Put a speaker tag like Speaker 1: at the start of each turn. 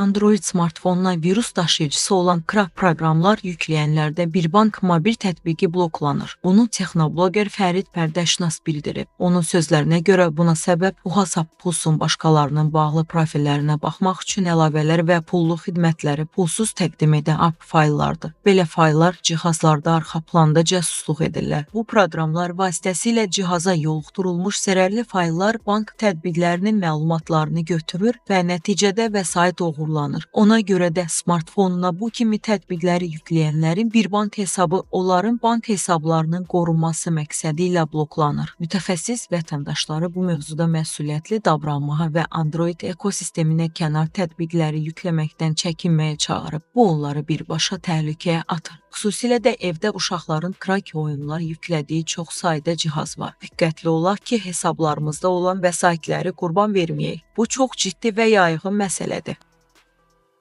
Speaker 1: Android smartfonuna virus daşıyıcısı olan crack proqramlar yükləyənlərdə Birbank mobil tətbiqi bloklanır. Bunu texnobloger Fərid Pərdəşnas bildirib. Onun sözlərinə görə buna səbəb WhatsApp Pulse-un başqalarının bağlı profillərinə baxmaq üçün əlavələr və pullu xidmətləri pulsuz təqdim edən app fayllardır. Belə fayllar cihazlarda arxa planda casusluq edirlər. Bu proqramlar vasitəsilə cihaza yoluxdurulmuş zərərli fayllar bank tətbiqlərinin məlumatlarını götürür və nəticədə vəsait oğurlanır. Ona görə də smartfonuna bu kimi tətbiqləri yükləyənlərin Birbank hesabı onların bank hesablarının qorunması məqsədi ilə bloklanır. Mütəxəssis vətəndaşları bu mövzuda məsuliyyətli davranmağa və Android ekosisteminə kənar tətbiqləri yükləməkdən çəkinməyə çağırıb. Bu onları birbaşa təhlükəyə atır. Xüsusilə də evdə uşaqların crack oyunlar yüklədiyi çox sayda cihaz var. Diqqətli olaq ki, hesablarımızda olan vəsaitləri qurban verməyək. Bu çox ciddi və yaygın məsələdir.